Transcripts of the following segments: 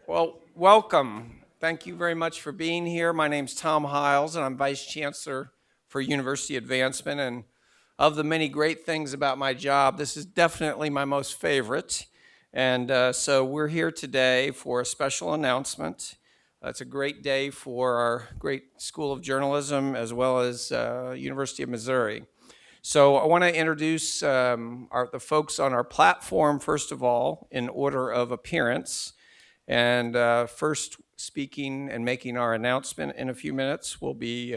Well, welcome. Thank you very much for being here. My name's Tom Hiles, and I'm Vice Chancellor for University Advancement. And of the many great things about my job, this is definitely my most favorite. And so we're here today for a special announcement. It's a great day for our great School of Journalism as well as University of Missouri. So I want to introduce the folks on our platform, first of all, in order of appearance. And first speaking and making our announcement in a few minutes will be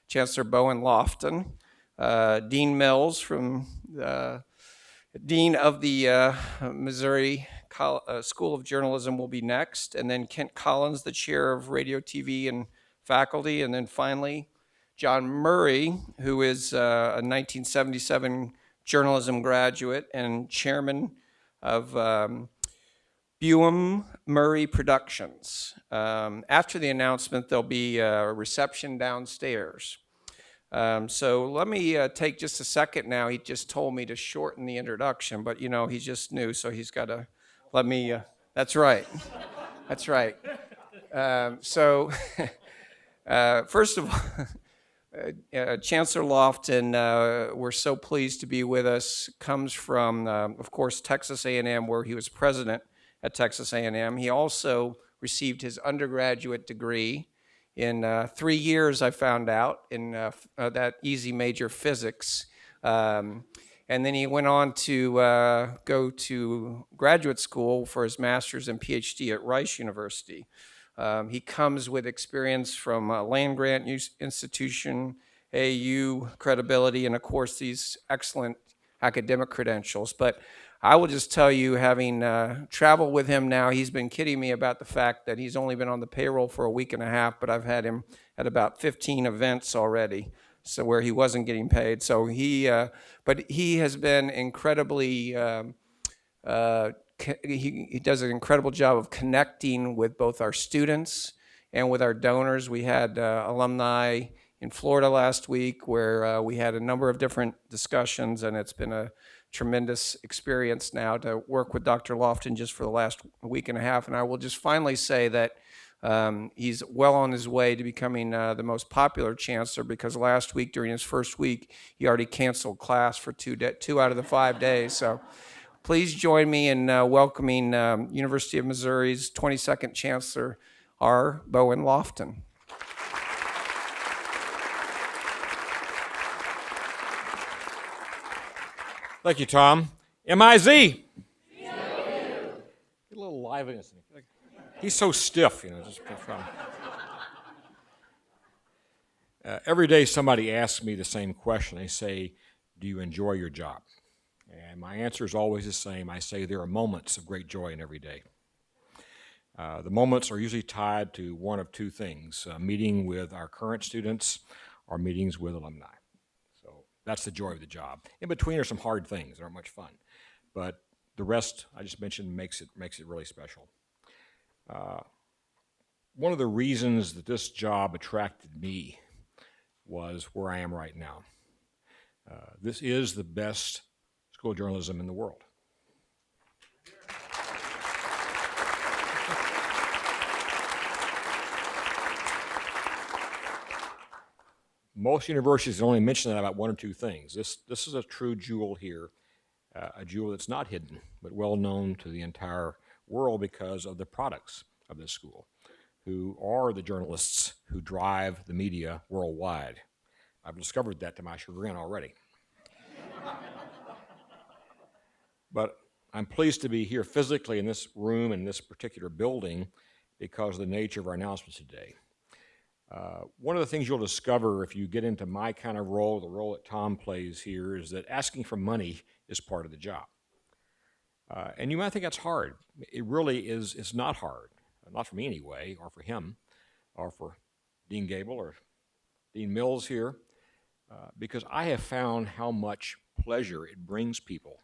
Chancellor Bowen Lofton, Dean Mills from Dean of the Missouri School of Journalism will be next, and then Kent Collins, the Chair of Radio, TV, and Faculty, and then finally John Murray, who is a 1977 journalism graduate and chairman of Bunim Murray Productions. After the announcement, there'll be a reception downstairs. So let me take just a second now. He just told me to shorten the introduction, but you know, he's just new, so he's got to let me, that's right. That's right. First of all, Chancellor Lofton, we're so pleased to be with us, comes from, of course, Texas A&M, where he was president at Texas A&M. He also received his undergraduate degree in 3 years, I found out, in that easy major physics. And then he went on to go to graduate school for his master's and PhD at Rice University. He comes with experience from Land Grant Institution, AU credibility, and of course these excellent academic credentials. But I will just tell you, having traveled with him now, he's been kidding me about the fact that he's only been on the payroll for a week and a half, but I've had him at about 15 events already, so where he wasn't getting paid. So but he has been incredibly, he does an incredible job of connecting with both our students and with our donors. We had alumni in Florida last week where we had a number of different discussions, and it's been a tremendous experience now to work with Dr. Lofton just for the last week and a half. And I will just finally say that he's well on his way to becoming the most popular chancellor, because last week, during his first week, he already canceled class for 2 out of the 5 days. So please join me in welcoming University of Missouri's 22nd Chancellor, R. Bowen Lofton. Thank you, Tom. M-I-Z. Get a little liveliness. He's so stiff, you know. Just from. Every day somebody asks me the same question. They say, do you enjoy your job? And my answer is always the same. I say there are moments of great joy in every day. The moments are usually tied to one of two things, meeting with our current students or meetings with alumni. That's the joy of the job. In between are some hard things that aren't much fun, but the rest I just mentioned makes it really special. One of the reasons that this job attracted me was where I am right now. This is the best school of journalism in the world. Most universities only mention that about one or two things. This is a true jewel here, a jewel that's not hidden, but well known to the entire world because of the products of this school, who are the journalists who drive the media worldwide. I've discovered that to my chagrin already. But I'm pleased to be here physically in this room, in this particular building, because of the nature of our announcements today. One of the things you'll discover if you get into my kind of role, the role that Tom plays here, is that asking for money is part of the job. And you might think that's hard. It really is. It's not hard, not for me anyway, or for him, or for Dean Gable or Dean Mills here, because I have found how much pleasure it brings people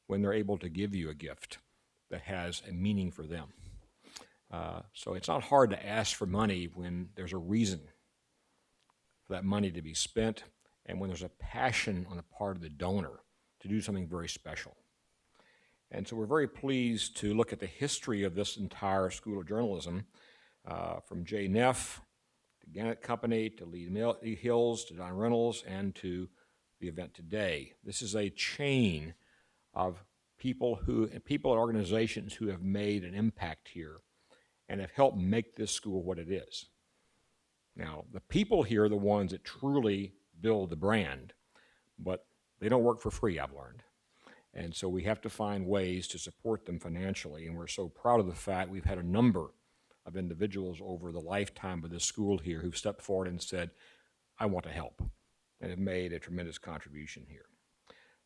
when they're able to give you a gift that has a meaning for them. So it's not hard to ask for money when there's a reason for that money to be spent and when there's a passion on the part of the donor to do something very special. And so we're very pleased to look at the history of this entire School of Journalism, from J. Neff to Gannett Company to Lee Hills to Don Reynolds and to the event today. This is a chain of people and organizations who have made an impact here and have helped make this school what it is. Now, the people here are the ones that truly build the brand, but they don't work for free, I've learned. And so we have to find ways to support them financially, and we're so proud of the fact we've had a number of individuals over the lifetime of this school here who've stepped forward and said, I want to help, and have made a tremendous contribution here.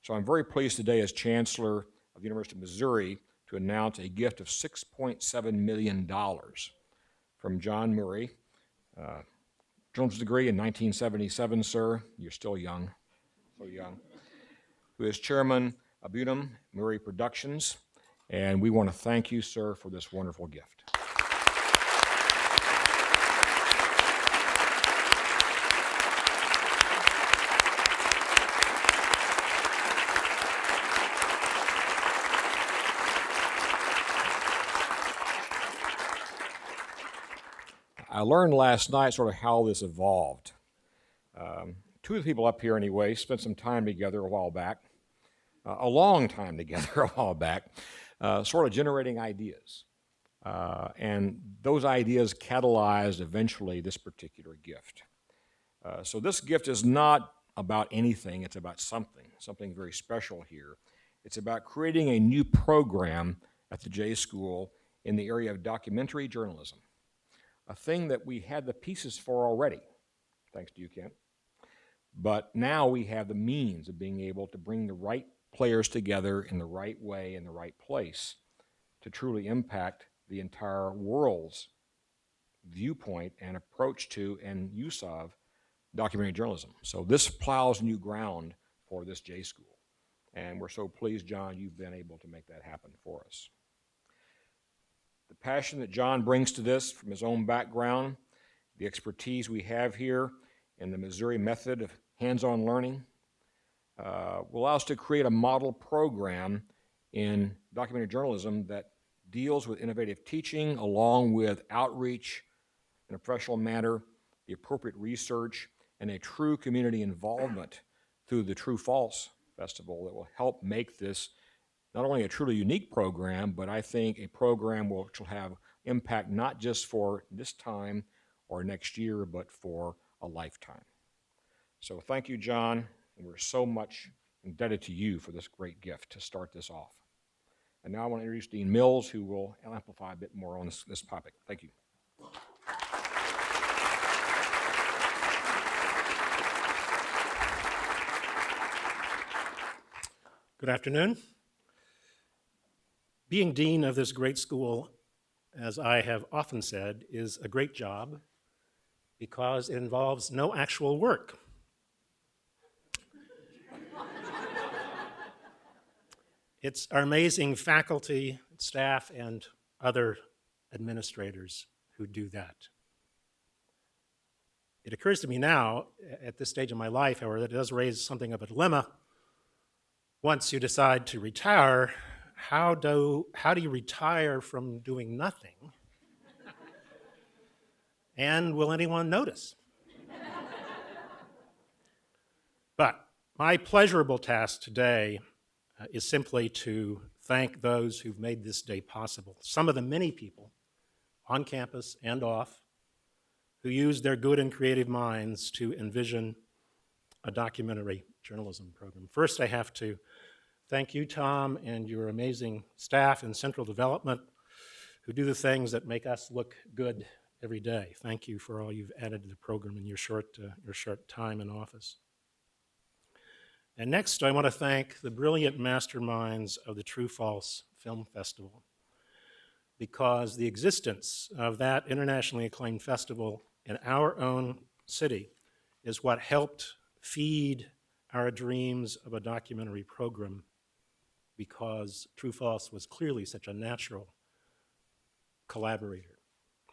So I'm very pleased today as Chancellor of the University of Missouri to announce a gift of $6.7 million from John Murray. Journalism degree in 1977, sir. You're still young, so young. Who is chairman of Bunim Murray Productions, and we want to thank you, sir, for this wonderful gift. I learned last night sort of how this evolved. Two of the people up here anyway spent some time together a while back, a long time together a while back, sort of generating ideas. And those ideas catalyzed eventually this particular gift. So this gift is not about anything, it's about something very special here. It's about creating a new program at the J School in the area of documentary journalism, a thing that we had the pieces for already, thanks to you, Kent. But now we have the means of being able to bring the right players together in the right way, in the right place, to truly impact the entire world's viewpoint and approach to and use of documentary journalism. So this plows new ground for this J School. And we're so pleased, John, you've been able to make that happen for us. The passion that John brings to this from his own background, the expertise we have here in the Missouri method of hands-on learning, will allow us to create a model program in documentary journalism that deals with innovative teaching along with outreach in a professional manner, the appropriate research, and a true community involvement through the True False Festival that will help make this not only a truly unique program, but I think a program which will have impact not just for this time or next year, but for a lifetime. So thank you, John, and we're so much indebted to you for this great gift to start this off. And now I want to introduce Dean Mills, who will amplify a bit more on this topic. Thank you. Good afternoon. Being dean of this great school, as I have often said, is a great job because it involves no actual work. It's our amazing faculty, staff, and other administrators who do that. It occurs to me now, at this stage of my life, however, that it does raise something of a dilemma. Once you decide to retire, how do you retire from doing nothing? And will anyone notice? But my pleasurable task today is simply to thank those who've made this day possible. Some of the many people on campus and off who use their good and creative minds to envision a documentary journalism program. First, I have to thank you, Tom, and your amazing staff in Central Development who do the things that make us look good every day. Thank you for all you've added to the program in your short time in office. And next, I want to thank the brilliant masterminds of the True False Film Festival, because the existence of that internationally acclaimed festival in our own city is what helped feed our dreams of a documentary program, because True False was clearly such a natural collaborator.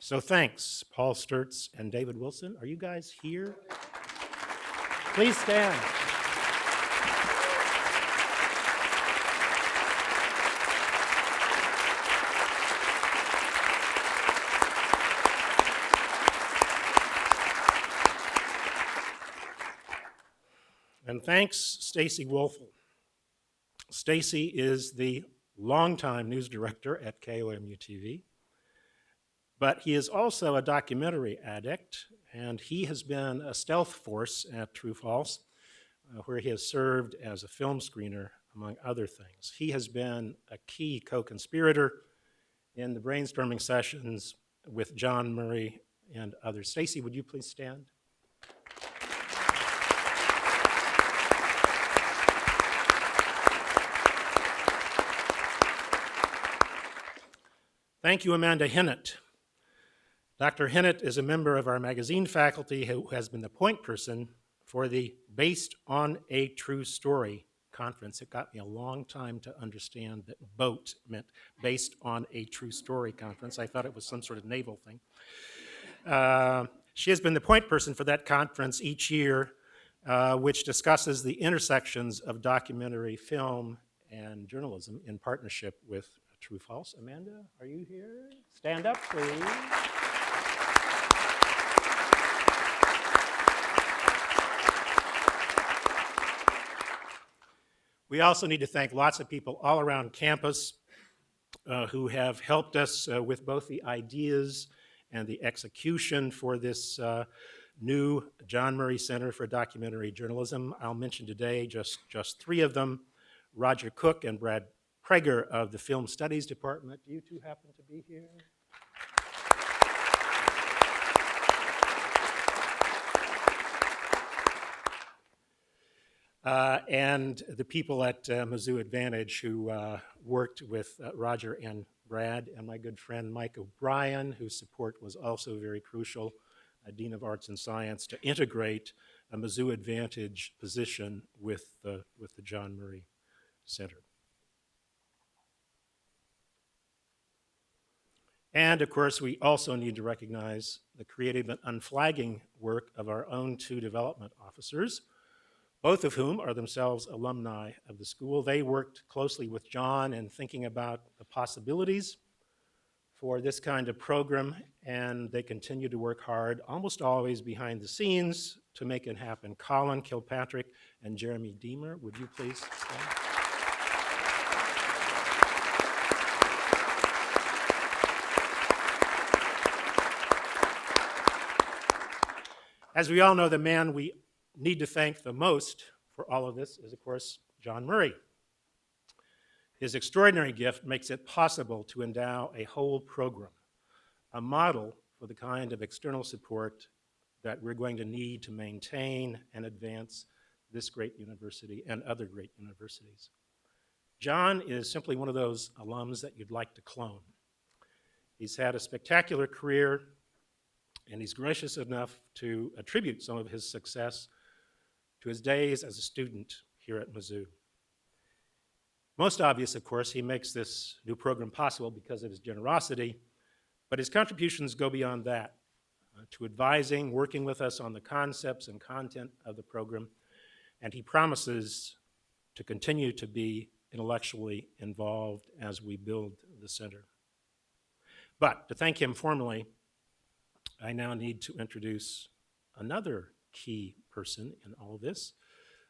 So thanks, Paul Sturtz and David Wilson. Are you guys here? Please stand. And thanks, Stacy Wolfel. Stacy is the longtime news director at KOMU-TV, but he is also a documentary addict, and he has been a stealth force at True False, where he has served as a film screener, among other things. He has been a key co-conspirator in the brainstorming sessions with John Murray and others. Stacy, would you please stand? Thank you, Amanda Hinnett. Dr. Hinnett is a member of our magazine faculty who has been the point person for the Based on a True Story conference. It got me a long time to understand that BOAT meant Based on a True Story conference. I thought it was some sort of naval thing. She has been the point person for that conference each year, which discusses the intersections of documentary film and journalism in partnership with True False. Amanda, are you here? Stand up, please. We also need to thank lots of people all around campus who have helped us with both the ideas and the execution for this new John Murray Center for Documentary Journalism. I'll mention today just three of them: Roger Cook and Brad Prager of the Film Studies Department. Do you two happen to be here? And the people at Mizzou Advantage who worked with Roger and Brad, and my good friend Mike O'Brien, whose support was also very crucial, Dean of Arts and Science, to integrate a Mizzou Advantage position with the John Murray Center. And of course, we also need to recognize the creative and unflagging work of our own two development officers, both of whom are themselves alumni of the school. They worked closely with John in thinking about the possibilities for this kind of program, and they continue to work hard, almost always behind the scenes, to make it happen. Colin Kilpatrick and Jeremy Deemer, would you please stand? As we all know, the man we need to thank the most for all of this is, of course, John Murray. His extraordinary gift makes it possible to endow a whole program, a model for the kind of external support that we're going to need to maintain and advance this great university and other great universities. John is simply one of those alums that you'd like to clone. He's had a spectacular career, and he's gracious enough to attribute some of his success to his days as a student here at Mizzou. Most obvious, of course, he makes this new program possible because of his generosity, but his contributions go beyond that, to advising, working with us on the concepts and content of the program, and he promises to continue to be intellectually involved as we build the center. But to thank him formally, I now need to introduce another key person in all of this,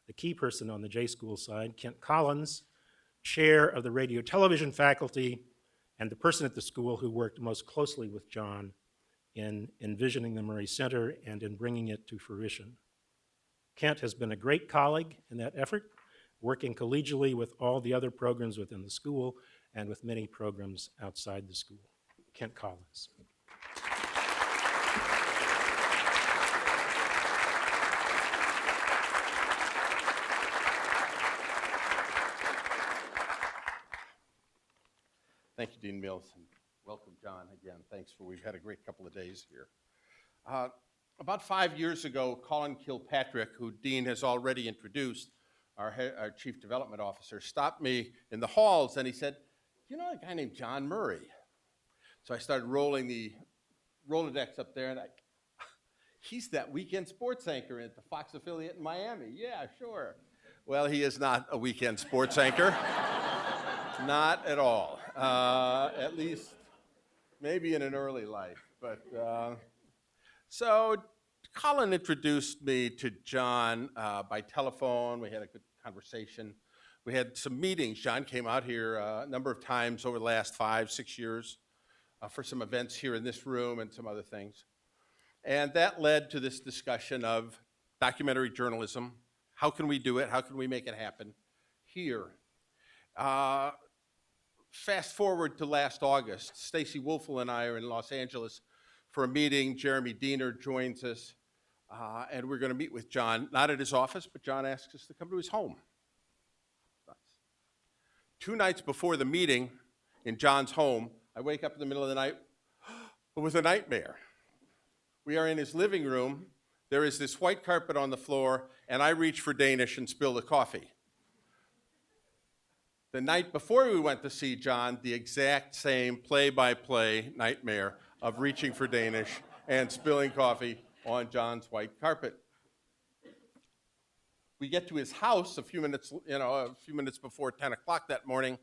the key person on the J School side, Kent Collins, chair of the radio television faculty, and the person at the school who worked most closely with John in envisioning the Murray Center and in bringing it to fruition. Kent has been a great colleague in that effort, working collegially with all the other programs within the school and with many programs outside the school. Kent Collins. Thank you, Dean Mills, and welcome, John, again. Thanks we've had a great couple of days here. About 5 years ago, Colin Kilpatrick, who Dean has already introduced, our Chief Development Officer, stopped me in the halls and he said, "You know a guy named John Murray?" So I started rolling the Rolodex up there, and he's that weekend sports anchor at the Fox affiliate in Miami. Yeah, sure. Well, he is not a weekend sports anchor. Not at all. At least maybe in an early life. But so Colin introduced me to John by telephone. We had a good conversation. We had some meetings. John came out here a number of times over the last 5, 6 years for some events here in this room and some other things. And that led to this discussion of documentary journalism. How can we do it? How can we make it happen here? Fast forward to last August. Stacy Wolfel and I are in Los Angeles for a meeting. Jeremy Diener joins us, and we're going to meet with John, not at his office, but John asks us to come to his home. 2 nights before the meeting in John's home, I wake up in the middle of the night with a nightmare. We are in his living room. There is this white carpet on the floor, and I reach for Danish and spill the coffee. The night before we went to see John, the exact same play-by-play nightmare of reaching for Danish and spilling coffee on John's white carpet. We get to his house a few minutes before 10 o'clock that morning.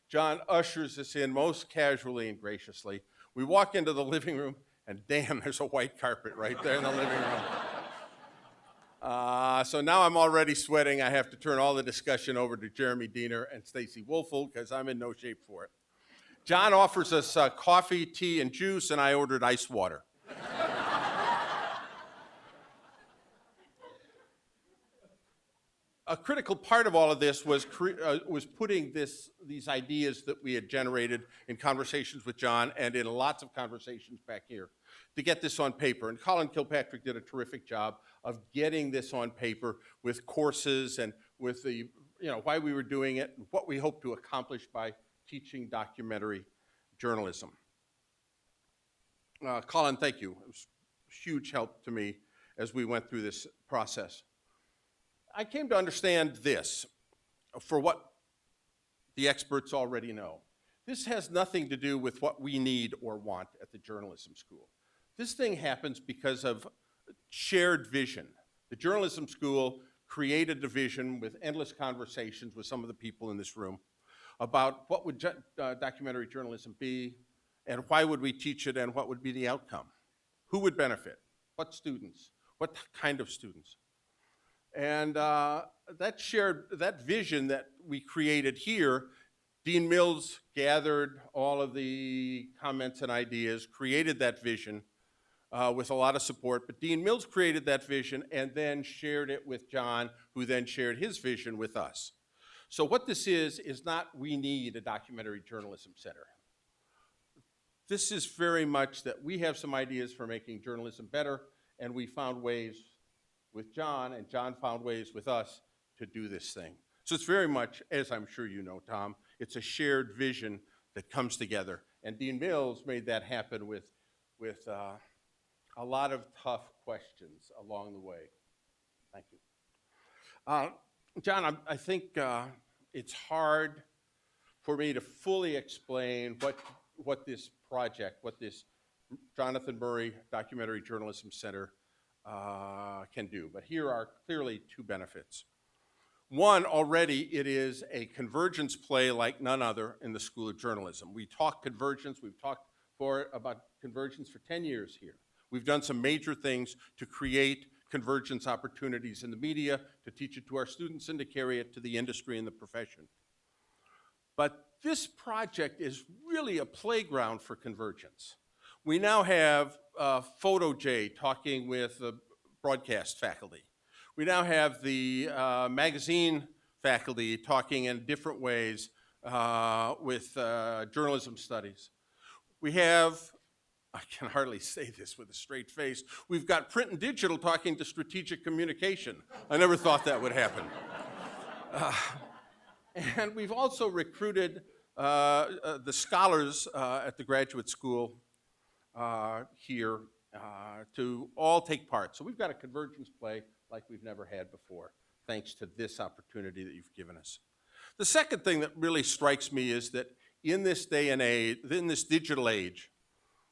John ushers us in most casually and graciously. We walk into the living room, and damn, there's a white carpet right there in the living room. So now I'm already sweating. I have to turn all the discussion over to Jeremy Diener and Stacy Wolfel because I'm in no shape for it. John offers us coffee, tea, and juice, and I ordered ice water. A critical part of all of this was putting these ideas that we had generated in conversations with John and in lots of conversations back here to get this on paper. And Colin Kilpatrick did a terrific job of getting this on paper with courses and with the, why we were doing it and what we hope to accomplish by teaching documentary journalism. Colin, thank you. It was a huge help to me as we went through this process. I came to understand this for what the experts already know. This has nothing to do with what we need or want at the journalism school. This thing happens because of shared vision. The journalism school created a vision with endless conversations with some of the people in this room about what would documentary journalism be and why would we teach it and what would be the outcome. Who would benefit? What students? What kind of students? And that vision that we created here, Dean Mills gathered all of the comments and ideas, created that vision with a lot of support, but Dean Mills created that vision and then shared it with John, who then shared his vision with us. So what this is not we need a documentary journalism center. This is very much that we have some ideas for making journalism better, and we found ways with John, and John found ways with us to do this thing. So it's very much, as I'm sure you know, Tom, it's a shared vision that comes together. And Dean Mills made that happen with a lot of tough questions along the way. Thank you. John, I think it's hard for me to fully explain what this project, what this Jonathan Murray Documentary Journalism Center can do. But here are clearly 2 benefits. One, already it is a convergence play like none other in the School of Journalism. We talk convergence, we've talked about convergence for 10 years here. We've done some major things to create convergence opportunities in the media, to teach it to our students and to carry it to the industry and the profession. But this project is really a playground for convergence. We now have Photo J talking with the broadcast faculty. We now have the magazine faculty talking in different ways with journalism studies. We have, I can hardly say this with a straight face, we've got print and digital talking to strategic communication. I never thought that would happen. And we've also recruited the scholars at the graduate school here to all take part. So we've got a convergence play like we've never had before, thanks to this opportunity that you've given us. The second thing that really strikes me is that in this day and age, in this digital age,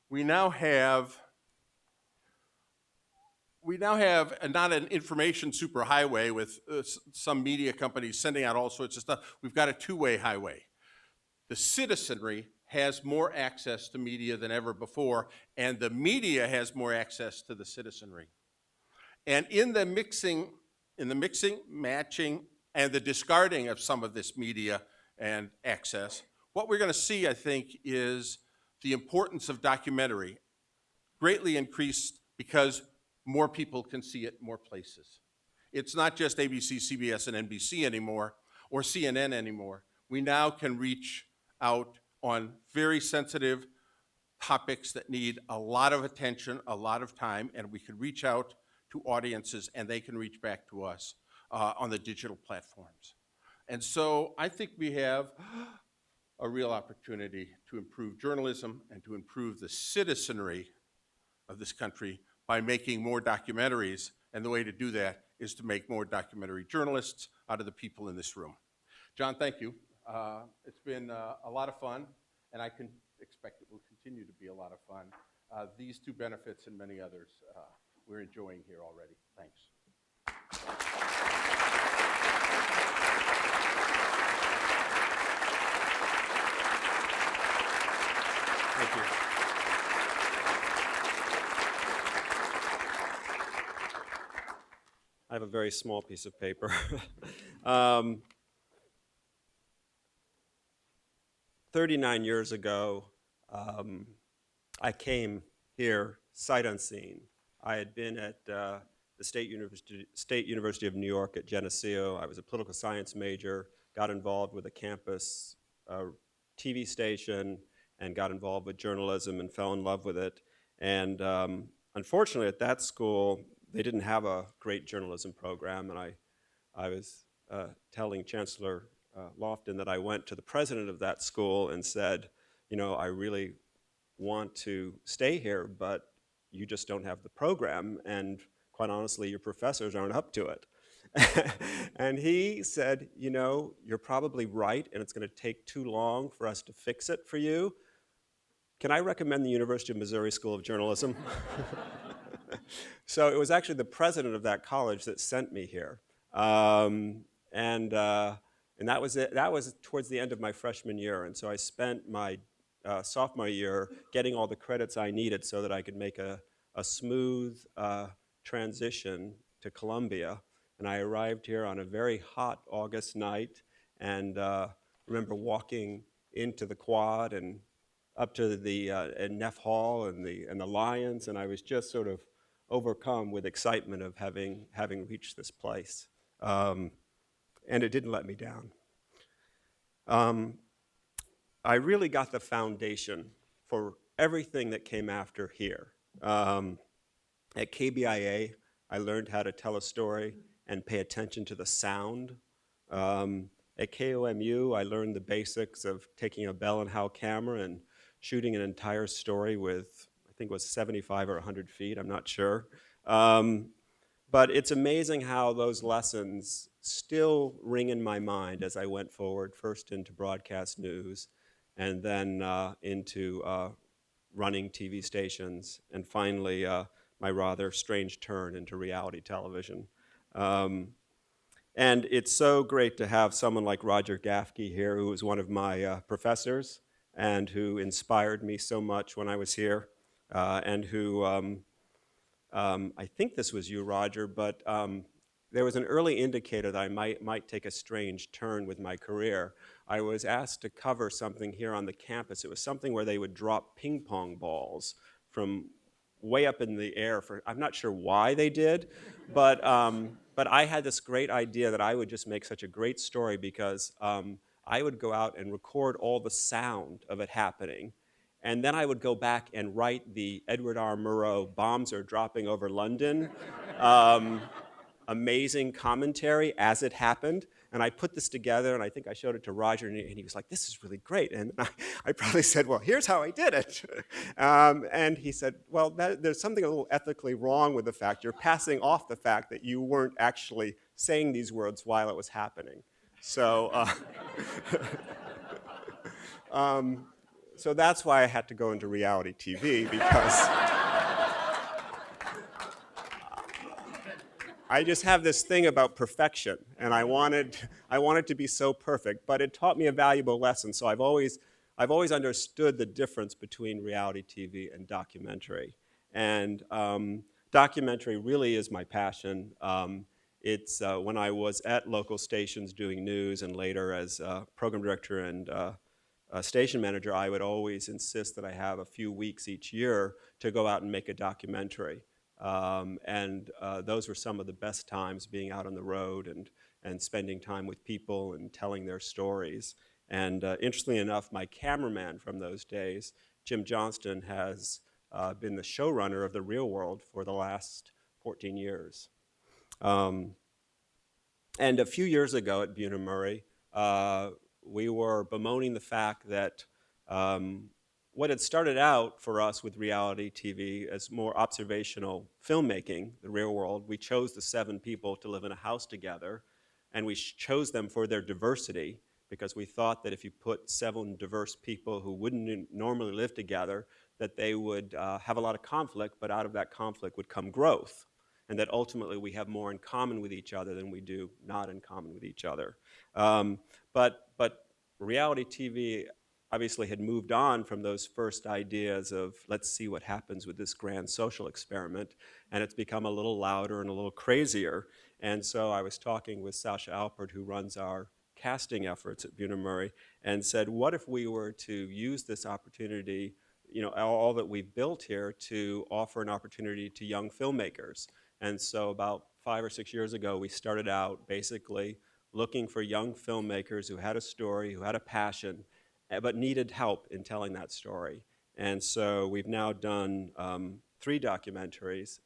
we now have not an information superhighway with some media companies sending out all sorts of stuff. We've got a 2-way highway. The citizenry has more access to media than ever before, and the media has more access to the citizenry. And in the mixing, matching, and the discarding of some of this media and access, what we're going to see, I think, is the importance of documentary greatly increased because more people can see it more places. It's not just ABC, CBS, and NBC anymore, or CNN anymore. We now can reach out on very sensitive topics that need a lot of attention, a lot of time, and we can reach out to audiences and they can reach back to us on the digital platforms. And so I think we have a real opportunity to improve journalism and to improve the citizenry of this country by making more documentaries, and the way to do that is to make more documentary journalists out of the people in this room. John, thank you. It's been a lot of fun, and I can expect it will continue to be a lot of fun. These two benefits and many others we're enjoying here already. Thanks. Thank you. I have a very small piece of paper. 39 years ago, I came here sight unseen. I had been at the State University of New York at Geneseo. I was a political science major, got involved with a campus TV station, and got involved with journalism and fell in love with it. And unfortunately, at that school, they didn't have a great journalism program, and I was telling Chancellor Lofton that I went to the president of that school and said, you know, I really want to stay here, but you just don't have the program, and quite honestly, your professors aren't up to it. And he said, you know, you're probably right, and it's going to take too long for us to fix it for you. Can I recommend the University of Missouri School of Journalism? So it was actually the president of that college that sent me here. And that was it. That was towards the end of my freshman year. And so I spent my sophomore year getting all the credits I needed so that I could make a smooth transition to Columbia. And I arrived here on a very hot August night, and remember walking into the quad and up to the Neff Hall and the Lions, and I was just sort of overcome with excitement of having reached this place. And it didn't let me down. I really got the foundation for everything that came after here. At KBIA, I learned how to tell a story and pay attention to the sound. At KOMU, I learned the basics of taking a Bell and Howell camera and shooting an entire story with, I think it was 75 or 100 feet, I'm not sure. But it's amazing how those lessons still ring in my mind as I went forward, first into broadcast news, and then into running TV stations, and finally my rather strange turn into reality television. And it's so great to have someone like Roger Gafke here, who was one of my professors and who inspired me so much when I was here, and who, I think this was you, Roger, but there was an early indicator that I might take a strange turn with my career. I was asked to cover something here on the campus. It was something where they would drop ping pong balls from way up in the air. I'm not sure why they did, but I had this great idea that I would just make such a great story because I would go out and record all the sound of it happening. And then I would go back and write the Edward R. Murrow bombs are dropping over London amazing commentary as it happened. And I put this together, and I think I showed it to Roger, and he was like, this is really great. And I probably said, well, here's how I did it. And he said, well, there's something a little ethically wrong with the fact you're passing off the fact that you weren't actually saying these words while it was happening. So, so that's why I had to go into reality TV, because I just have this thing about perfection, and I wanted to be so perfect, but it taught me a valuable lesson. So I've always understood the difference between reality TV and documentary. And Documentary really is my passion. It's when I was at local stations doing news and later as program director and station manager, I would always insist that I have a few weeks each year to go out and make a documentary. Those were some of the best times, being out on the road and spending time with people and telling their stories. And interestingly enough, my cameraman from those days, Jim Johnston, has been the showrunner of The Real World for the last 14 years. And a few years ago at Bunim Murray, we were bemoaning the fact that what had started out for us with reality TV as more observational filmmaking, The Real World, we chose the 7 people to live in a house together, and we chose them for their diversity, because we thought that if you put 7 diverse people who wouldn't normally live together, that they would have a lot of conflict, but out of that conflict would come growth, and that ultimately we have more in common with each other than we do not in common with each other. But reality TV obviously had moved on from those first ideas of let's see what happens with this grand social experiment, and it's become a little louder and a little crazier. And so I was talking with Sasha Alpert, who runs our casting efforts at Bunim Murray, and said, what if we were to use this opportunity, you know, all that we've built here, to offer an opportunity to young filmmakers? And so about 5 or 6 years ago, we started out basically looking for young filmmakers who had a story, who had a passion, but needed help in telling that story. And so we've now done 3 documentaries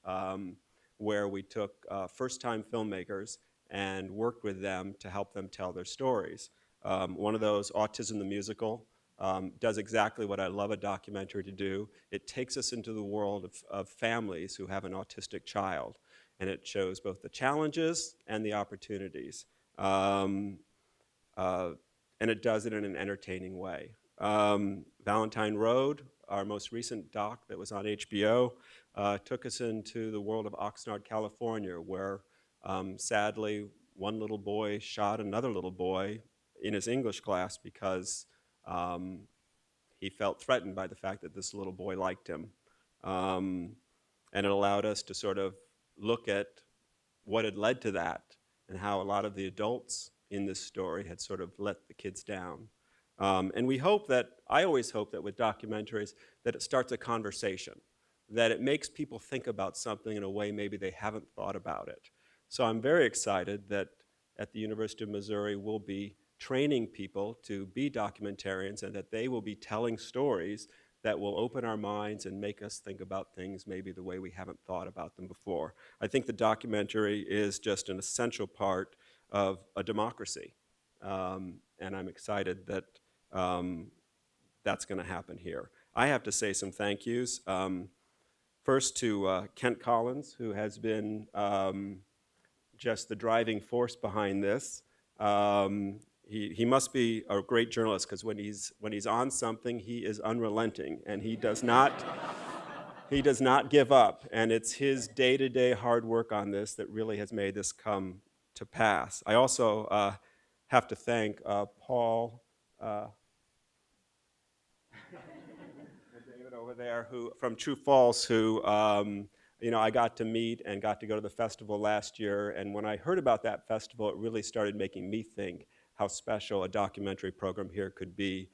where we took first-time filmmakers and worked with them to help them tell their stories. One of those, Autism the Musical, does exactly what I love a documentary to do. It takes us into the world of families who have an autistic child, and it shows both the challenges and the opportunities. And it does it in an entertaining way. Valentine Road, our most recent doc that was on HBO, took us into the world of Oxnard, California, where sadly one little boy shot another little boy in his English class because he felt threatened by the fact that this little boy liked him. And it allowed us to sort of look at what had led to that and how a lot of the adults in this story had sort of let the kids down. And we hope that, I always hope that with documentaries, that it starts a conversation, that it makes people think about something in a way maybe they haven't thought about it. So I'm very excited that at the University of Missouri we'll be training people to be documentarians, and that they will be telling stories that will open our minds and make us think about things maybe the way we haven't thought about them before. I think the documentary is just an essential part of a democracy, and I'm excited that that's going to happen here. I have to say some thank yous. First to Kent Collins, who has been just the driving force behind this. He must be a great journalist, because when he's on something, he is unrelenting, and he does not give up. And it's his day-to-day hard work on this that really has made this come to pass. I also have to thank Paul. David over there, who from True False, who I got to meet and got to go to the festival last year. And when I heard about that festival, it really started making me think how special a documentary program here could be,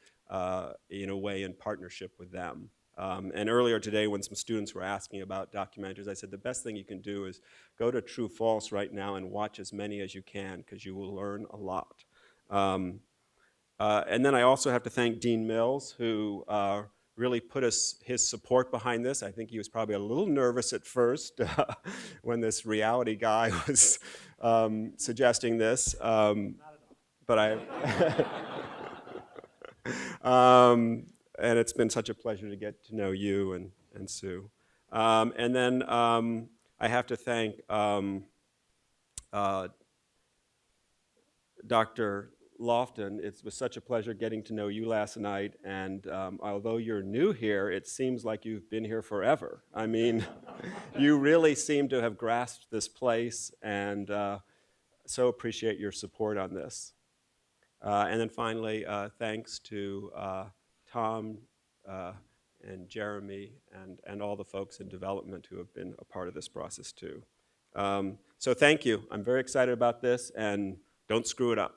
in a way, in partnership with them. And earlier today, when some students were asking about documentaries, I said the best thing you can do is go to True False right now and watch as many as you can, because you will learn a lot. And then I also have to thank Dean Mills, who really put his support behind this. I think he was probably a little nervous at first when this reality guy was suggesting this. But and it's been such a pleasure to get to know you and Sue. And then I have to thank Dr. Lofton. It was such a pleasure getting to know you last night, and although you're new here, it seems like you've been here forever. I mean, you really seem to have grasped this place, and so appreciate your support on this. And then finally, thanks to Tom, and Jeremy and all the folks in development who have been a part of this process too. So thank you. I'm very excited about this, and don't screw it up.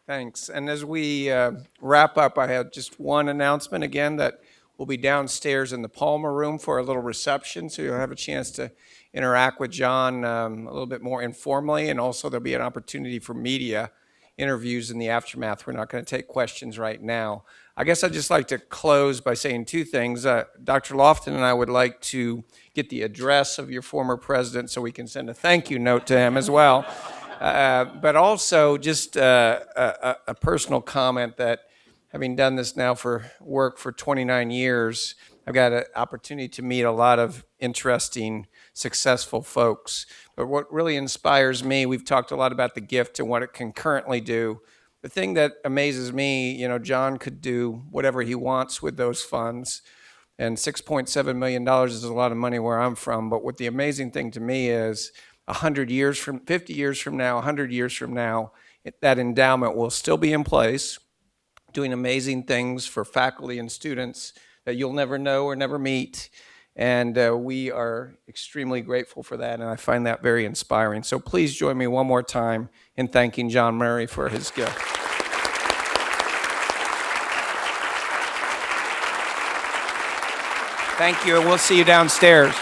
Thanks. And as we wrap up, I have just one announcement again that we'll be downstairs in the Palmer Room for a little reception, so you'll have a chance to interact with John a little bit more informally, and also there'll be an opportunity for media interviews in the aftermath. We're not going to take questions right now. I guess I'd just like to close by saying two things. Dr. Lofton and I would like to get the address of your former president so we can send a thank you note to him as well. But also just a personal comment that having done this now for work for 29 years, I've got an opportunity to meet a lot of interesting, successful folks. But what really inspires me, we've talked a lot about the gift and what it can currently do. The thing that amazes me, John could do whatever he wants with those funds. And $6.7 million is a lot of money where I'm from. But what the amazing thing to me is 50 years from now, 100 years from now, that endowment will still be in place, doing amazing things for faculty and students that you'll never know or never meet. And we are extremely grateful for that, and I find that very inspiring. So please join me one more time in thanking John Murray for his gift. Thank you, and we'll see you downstairs.